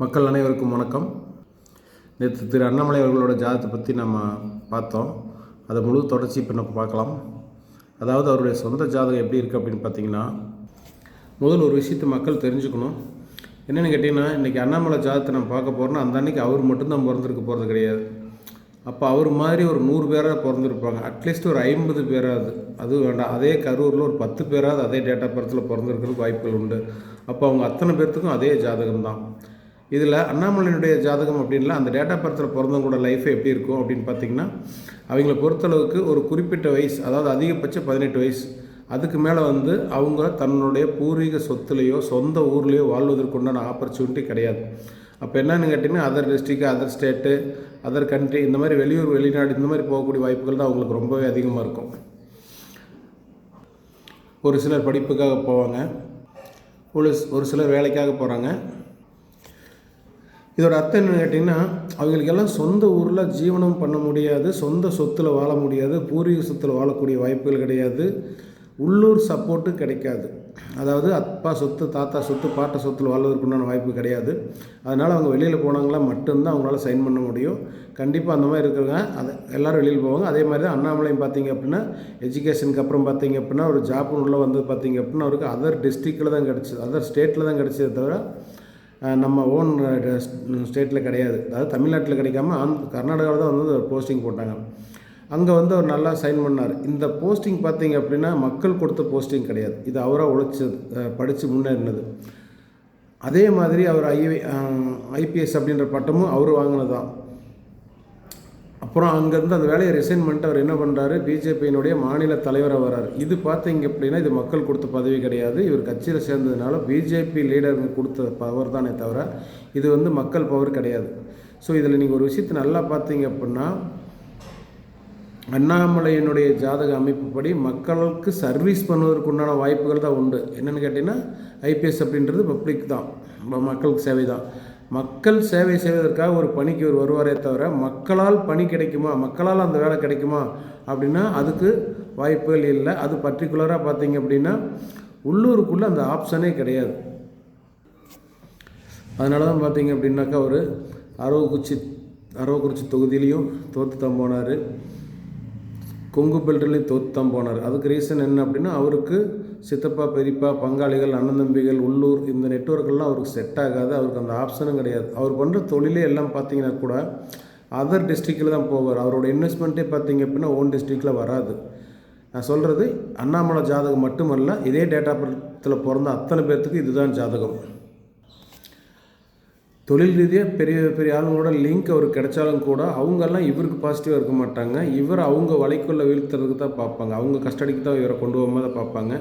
மக்கள் அனைவருக்கும் வணக்கம். நேற்று திரு அண்ணாமலை அவர்களோட ஜாதகத்தை பற்றி நம்ம பார்த்தோம். அதை முழு தொடர்ச்சி இப்போ நம்ம பார்க்கலாம். அதாவது அவருடைய சொந்த ஜாதகம் எப்படி இருக்குது அப்படின்னு பார்த்தீங்கன்னா, முதல் ஒரு விஷயத்தை மக்கள் தெரிஞ்சுக்கணும். என்னென்னு கேட்டிங்கன்னா, இன்றைக்கி அண்ணாமலை ஜாதகத்தை நம்ம பார்க்க போகிறோன்னா அந்த அன்றைக்கி அவர் மட்டும்தான் பிறந்திருக்க போகிறது கிடையாது. அப்போ அவர் மாதிரி ஒரு 100 பேராக பிறந்திருப்பாங்க. அட்லீஸ்ட் ஒரு 50 பேராது, அதுவும் வேண்டாம், அதே கரூரில் ஒரு 10 பேராது அதே டேட் ஆஃப் பர்த்தில் பிறந்திருக்கிறதுக்கு வாய்ப்புகள் உண்டு. அப்போ அவங்க அத்தனை பேர்த்துக்கும் அதே ஜாதகம் தான். இதில் அண்ணாமலையினுடைய ஜாதகம் அப்படின்லாம் அந்த டேட் ஆஃப் பர்த்தில் பிறந்தவங்களோட லைஃபை எப்படி இருக்கும் அப்படின்னு பார்த்திங்கன்னா, அவங்கள பொறுத்தளவுக்கு ஒரு குறிப்பிட்ட வயசு, அதாவது அதிகபட்சம் 18 வயசு, அதுக்கு மேலே அவங்க தன்னுடைய பூர்வீக சொத்துலேயோ சொந்த ஊர்லேயோ வாழ்வதற்குண்டான ஆப்பர்ச்சுனிட்டி கிடையாது. அப்போ என்னன்னு கேட்டிங்கன்னா, other district, other state, other country, இந்த மாதிரி வெளியூர் வெளிநாடு இந்த மாதிரி போகக்கூடிய வாய்ப்புகள் தான் அவங்களுக்கு ரொம்பவே அதிகமாக இருக்கும். ஒரு சிலர் படிப்புக்காக போவாங்க, ஒரு சிலர் வேலைக்காக போகிறாங்க. இதோட அர்த்தம் என்னென்னு கேட்டிங்கன்னா, அவங்களுக்கெல்லாம் சொந்த ஊரில் ஜீவனம் பண்ண முடியாது, சொந்த சொத்தில் வாழ முடியாது, பூர்வீக சொத்தில் வாழக்கூடிய வாய்ப்புகள் கிடையாது, உள்ளூர் சப்போர்ட்டு கிடைக்காது. அதாவது அப்பா சொத்து, தாத்தா சொத்து, பாட்ட சொத்தில் வாழ்வதற்குண்டான வாய்ப்பு கிடையாது. அதனால் அவங்க வெளியில் போனாங்களா மட்டும்தான் அவங்களால சைன் பண்ண முடியும். கண்டிப்பாக அந்த மாதிரி இருக்கிறவங்க அதை எல்லோரும் வெளியில் போவாங்க. அதே மாதிரி தான் அண்ணாமலையும் பார்த்திங்க அப்படின்னா, எஜுகேஷனுக்கு அப்புறம் பார்த்திங்க அப்படின்னா ஒரு ஜாப்னு உள்ளே பார்த்திங்க அப்படின்னா அவருக்கு அதர் டிஸ்ட்ரிக்டில் தான் கிடச்சிது, அதர் ஸ்டேட்டில் தான் கிடச்சதே தவிர நம்ம ஓன் ஸ்டேட்டில் கிடையாது. அதாவது தமிழ்நாட்டில் கிடைக்காம கர்நாடகாவில் தான் ஒரு போஸ்டிங் போட்டாங்க. அங்கே அவர் நல்லா சைன் பண்ணார். இந்த போஸ்டிங் பார்த்திங்க அப்படின்னா மக்கள் கொடுத்த போஸ்டிங் கிடையாது, இது அவராக உழைச்சது, படித்து முன்னேறினது. அதே மாதிரி அவர் ஐபிஎஸ் அப்படின்ற பட்டமும் அவர் வாங்கினது தான். அப்புறம் அங்கேருந்து அந்த வேலையை ரிசைன் பண்ணிட்டு அவர் என்ன பண்ணுறாரு, பிஜேபியினுடைய மாநில தலைவராக வர்றார். இது பார்த்திங்க அப்படின்னா இது மக்கள் கொடுத்த பதவி கிடையாது, இவர் கட்சியில் சேர்ந்ததுனால பிஜேபி லீடருங்க கொடுத்த பவர் தானே தவிர இது மக்கள் பவர் கிடையாது. ஸோ இதில் நீங்கள் ஒரு விஷயத்தை நல்லா பார்த்தீங்க அப்படின்னா, அண்ணாமலையினுடைய ஜாதக அமைப்புப்படி மக்களுக்கு சர்வீஸ் பண்ணுவதற்கு உண்டான வாய்ப்புகள் தான் உண்டு. என்னென்னு கேட்டிங்கன்னா, ஐபிஎஸ் அப்படின்றது பப்ளிக் தான், மக்களுக்கு சேவை தான். மக்கள் சேவை செய்வதற்காக ஒரு பணிக்கு ஒரு வருவாரே தவிர மக்களால் பணி கிடைக்குமா, மக்களால் அந்த வேலை கிடைக்குமா அப்படின்னா அதுக்கு வாய்ப்புகள் இல்லை. அது பர்டிகுலராக பார்த்திங்க அப்படின்னா உள்ளூருக்குள்ளே அந்த ஆப்ஷனே கிடையாது. அதனால தான் பார்த்திங்க அப்படின்னாக்கா அவர் அரவக்குறிச்சி தொகுதியிலையும் தோற்று தான் போனார், கொங்கு பெல்ட்லேயும் தோற்று தான் போனார். அதுக்கு ரீசன் என்ன அப்படின்னா, அவருக்கு சித்தப்பா, பெரியப்பா, பங்காளிகள், அண்ணன் தம்பிகள், உள்ளூர் இந்த நெட்வொர்க்கெல்லாம் அவருக்கு செட் ஆகாது. அவருக்கு அந்த ஆப்ஷனும் கிடையாது. அவர் பண்ணுற தொழிலே எல்லாம் பார்த்திங்கன்னா கூட அதர் டிஸ்ட்ரிக்டில் தான் போவார். அவரோட இன்வெஸ்ட்மெண்ட்டே பார்த்திங்க அப்படின்னா ஓன் டிஸ்ட்ரிக்டில் வராது. நான் சொல்கிறது அண்ணாமலை ஜாதகம் மட்டுமல்ல, இதே டேட் ஆஃப் பர்த்தில் பிறந்த அத்தனை பேர்த்துக்கு இதுதான் ஜாதகம். தொழில் ரீதியாக பெரிய பெரிய ஆளுங்களோட லிங்க் அவருக்கு கிடைச்சாலும் கூட அவங்கெல்லாம் இவருக்கு பாசிட்டிவாக இருக்க மாட்டாங்க. இவர் அவங்க வலைக்குள்ளே வீழ்த்துறதுக்கு தான் பார்ப்பாங்க, அவங்க கஸ்டடிக்கு தான் இவரை கொண்டு போகும்போது தான் பார்ப்பாங்க.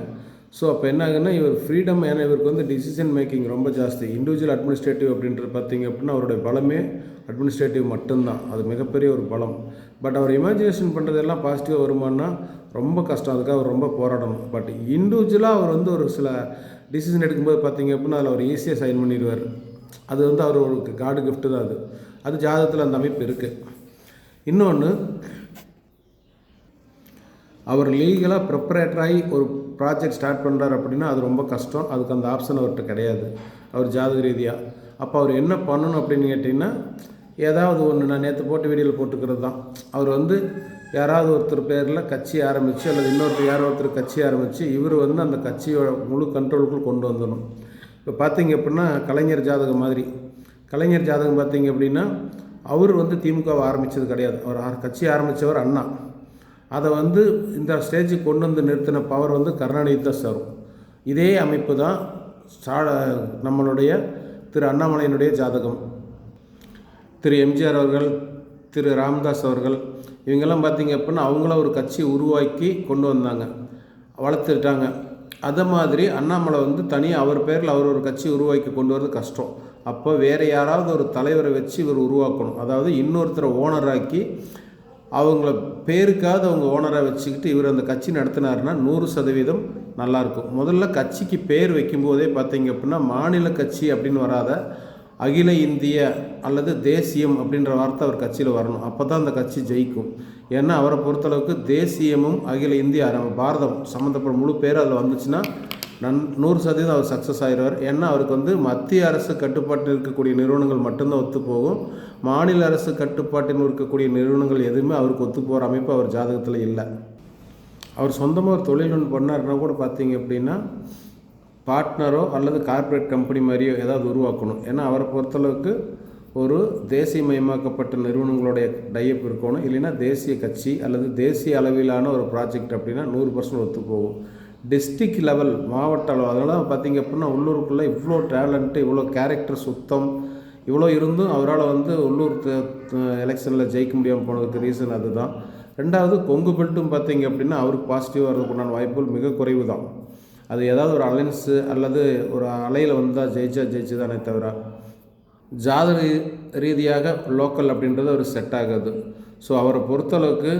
ஸோ அப்போ என்ன ஆகுன்னா, இவர் ஃப்ரீடம், ஏன்னா இவருக்கு டிசிஷன் மேக்கிங் ரொம்ப ஜாஸ்தி. இண்டிவிஜுவல் அட்மினிஸ்ட்ரேட்டிவ் அப்படின்றது பார்த்திங்க அப்படின்னா அவருடைய பலமே அட்மினிஸ்ட்ரேட்டிவ் மட்டும்தான், அது மிகப்பெரிய ஒரு பலம். பட் அவர் இமேஜினேஷன் பண்ணுறதெல்லாம் பாசிட்டிவாக வருமானா ரொம்ப கஷ்டம், அதுக்காக அவர் ரொம்ப போராடணும். பட் இண்டிவிஜுவலாக அவர் ஒரு சில டிசிஷன் எடுக்கும்போது பார்த்திங்க அப்படின்னா அதில் அவர் ஈஸியாக சைன் பண்ணிடுவார். அது அவருக்கு காடு கிஃப்ட்டு தான். அது ஜாதகத்தில் அந்த அமைப்பு இருக்குது. இன்னொன்று, அவர் லீகலாக ப்ரிப்பரேட்டராகி ஒரு ப்ராஜெக்ட் ஸ்டார்ட் பண்ணுறாரு அப்படின்னா அது ரொம்ப கஷ்டம். அதுக்கு அந்த ஆப்ஷன் அவர்கிட்ட கிடையாது, அவர் ஜாதக ரீதியாக. அப்போ அவர் என்ன பண்ணணும் அப்படின்னு கேட்டிங்கன்னா, ஏதாவது ஒன்று நான் நேற்று போட்ட வீடியோவில் போட்டுக்கிறது தான். அவர் யாராவது ஒருத்தர் பேரில் கட்சி ஆரம்பித்து அல்லது இன்னொருத்தர் யாரோ ஒருத்தர் கட்சி ஆரம்பித்து இவர் அந்த கட்சியோட முழு கண்ட்ரோலுக்குள் கொண்டு வந்துடணும். இப்போ பார்த்திங்க அப்படின்னா கலைஞர் ஜாதகம் மாதிரி, கலைஞர் ஜாதகம் பார்த்திங்க அப்படின்னா அவர் திமுகவை ஆரம்பித்தது கிடையாது. அவர் கட்சி ஆரம்பித்தவர் அண்ணா. அதை இந்த ஸ்டேஜுக்கு கொண்டு நிறுத்தின பவர் கருணாநிதி தான் சாரும். இதே அமைப்பு தான் நம்மளுடைய திரு அண்ணாமலையினுடைய ஜாதகம். திரு எம்ஜிஆர் அவர்கள், திரு ராமதாஸ் அவர்கள், இவங்கெல்லாம் பார்த்திங்க அப்படின்னா அவங்கள ஒரு கட்சி உருவாக்கி கொண்டு வந்தாங்க, வளர்த்துட்டாங்க. அதை மாதிரி அண்ணாமலை தனியாக அவர் பேரில் அவர் ஒரு கட்சி உருவாக்கி கொண்டு வரது கஷ்டம். அப்போ வேறு யாராவது ஒரு தலைவரை வச்சு இவர் உருவாக்கணும். அதாவது இன்னொருத்தரை ஓனராக்கி அவங்கள பேருக்காவது அவங்க ஓனராக வச்சுக்கிட்டு இவர் அந்த கட்சி நடத்தினாருன்னா 100% நல்லாயிருக்கும். முதல்ல கட்சிக்கு பேர் வைக்கும்போதே பார்த்திங்க அப்படின்னா மாநில கட்சி அப்படின்னு வராத அகில இந்திய அல்லது தேசியம் அப்படின்ற வார்த்தை அவர் கட்சியில் வரணும். அப்போ தான் அந்த கட்சி ஜெயிக்கும். ஏன்னா அவரை பொறுத்தளவுக்கு தேசியமும் அகில இந்திய பாரதம் சம்மந்தப்பட்ட முழு பேர் அதில் வந்துச்சுன்னா 100% அவர் சக்ஸஸ் ஆகிடுவார். ஏன்னா அவருக்கு வந்து மத்திய அரசு கட்டுப்பாட்டில் இருக்கக்கூடிய நிறுவனங்கள் மட்டும்தான் ஒத்து போகும். மாநில அரசு கட்டுப்பாட்டில் இருக்கக்கூடிய நிறுவனங்கள் எதுவுமே அவருக்கு ஒத்து போகிற அமைப்பு அவர் ஜாதகத்தில் இல்லை. அவர் சொந்தமாக ஒரு தொழில் ஒன்று பண்ணார்னா கூட பார்த்தீங்க அப்படின்னா பார்ட்னரோ அல்லது கார்ப்பரேட் கம்பெனி மாதிரியோ ஏதாவது உருவாக்கணும். ஏன்னா அவரை பொறுத்தளவுக்கு ஒரு தேசியமயமாக்கப்பட்ட நிறுவனங்களுடைய டைப் இருக்கணும். இல்லைன்னா தேசிய கட்சி அல்லது தேசிய அளவிலான ஒரு ப்ராஜெக்ட் அப்படின்னா 100% ஒத்து போகும். டிஸ்ட்ரிக்ட் லெவல், மாவட்ட அளவு, அதனால தான் பார்த்திங்க அப்படின்னா உள்ளூருக்குள்ளே இவ்வளோ டேலண்ட்டு, இவ்வளோ கேரக்டர் சுத்தம் இவ்வளோ இருந்தும் அவரால் வந்து உள்ளூர் எலெக்ஷனில் ஜெயிக்க முடியாமல் போனதுக்கு ரீசன் அதுதான். ரெண்டாவது, கொங்கு பெல்ட்டும் பார்த்திங்க அப்படின்னா அவருக்கு பாசிட்டிவாக வரதுக்குண்டான வாய்ப்புகள் மிக குறைவு தான். அது ஏதாவது ஒரு அலைன்ஸு அல்லது ஒரு அலையில் வந்தால் ஜெயிச்சு தானே தவிர ஜாதக ரீதியாக லோக்கல் அப்படின்றது ஒரு செட் ஆகாது. ஸோ அவரை பொறுத்தளவுக்கு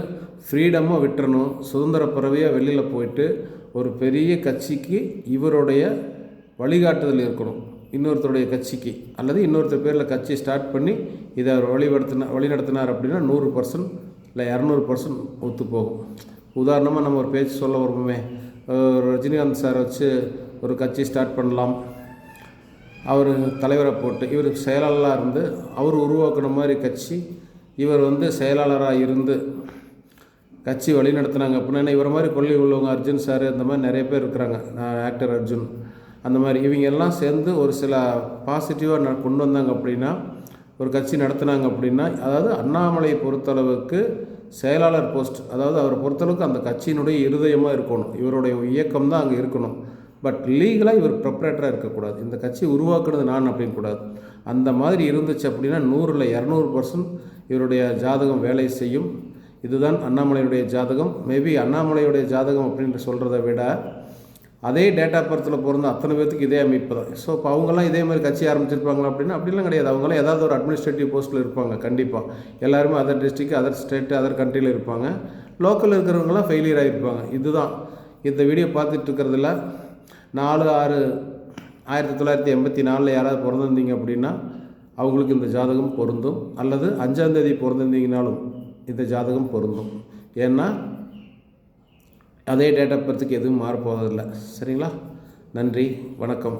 ஃப்ரீடமாக விட்டுறணும். சுதந்திர பறவையாக வெளியில் போயிட்டு ஒரு பெரிய கட்சிக்கு இவருடைய வழிகாட்டுதல் இருக்கணும். இன்னொருத்தருடைய கட்சிக்கு அல்லது இன்னொருத்தர் பேரில் கட்சி ஸ்டார்ட் பண்ணி இதை அவர் வழிநடத்தினார் அப்படின்னா 100% இல்லை 200% ஒத்து போகும். உதாரணமாக நம்ம ஒரு பேச்சு சொல்ல வருவோமே, ரஜினிகாந்த் சார் வச்சு ஒரு கட்சி ஸ்டார்ட் பண்ணலாம். அவர் தலைவரை போட்டு இவர் செயலாளராக இருந்து அவர் உருவாக்குன மாதிரி கட்சி இவர் வந்து செயலாளராக இருந்து கட்சி வழி நடத்துனாங்க அப்படின்னா இவரை மாதிரி கொள்ளை உள்ளவங்க அர்ஜுன் சார் இந்த மாதிரி நிறைய பேர் இருக்கிறாங்க. ஆக்டர் அர்ஜுன் அந்த மாதிரி இவங்க எல்லாம் சேர்ந்து ஒரு சில பாசிட்டிவாக கொண்டு வந்தாங்க அப்படின்னா ஒரு கட்சி நடத்துனாங்க அப்படின்னா, அதாவது அண்ணாமலையை பொறுத்தளவுக்கு செயலாளர் போஸ்ட், அதாவது அவரை பொறுத்தளவுக்கு அந்த கட்சியினுடைய இருதயமாக இருக்கணும். இவருடைய இயக்கம் தான் அங்கே இருக்கணும். பட் லீகலாக இவர் ப்ரொப்ரேட்டராக இருக்கக்கூடாது. இந்த கட்சி உருவாக்குறது நான் அப்படின்னு கூடாது. அந்த மாதிரி இருந்துச்சு அப்படின்னா 100ல் 200% இவருடைய ஜாதகம் வேலை செய்யும். இதுதான் அண்ணாமலையுடைய ஜாதகம். மேபி அண்ணாமலையுடைய ஜாதகம் அப்படின்ட்டு சொல்கிறத விட அதே டேட்டா பர்த்தில் பிறந்த அத்தனை பேர்த்துக்கு இதே அமைப்பு தான். ஸோ இப்போ அவங்கெல்லாம் இதே மாதிரி கட்சி ஆரம்பிச்சிருப்பாங்களா அப்படின்னா அப்படிலாம் கிடையாது. அவங்களாம் ஏதாவது ஒரு அட்மினிஸ்ட்ரேட்டிவ் போஸ்ட்டில் இருப்பாங்க. கண்டிப்பாக எல்லாருமே other district, other state, other கண்ட்ரியில் இருப்பாங்க. லோக்கலில் இருக்கிறவங்களாம் ஃபெயிலியர் ஆகிருப்பாங்க. இதுதான் இந்த வீடியோ பார்த்துட்டு இருக்கிறதுல 4/6/1984 யாராவது பிறந்திருந்தீங்க அப்படின்னா அவங்களுக்கு இந்த ஜாதகம் பொருந்தும். அல்லது 5ஆம் தேதி பிறந்திருந்தீங்கனாலும் இந்த ஜாதகம் பொருந்தும். ஏன்னா அதே டேட் ஆஃப் பர்த்துக்கு எதுவும் மாறப்போவதில்லை. சரிங்களா? நன்றி, வணக்கம்.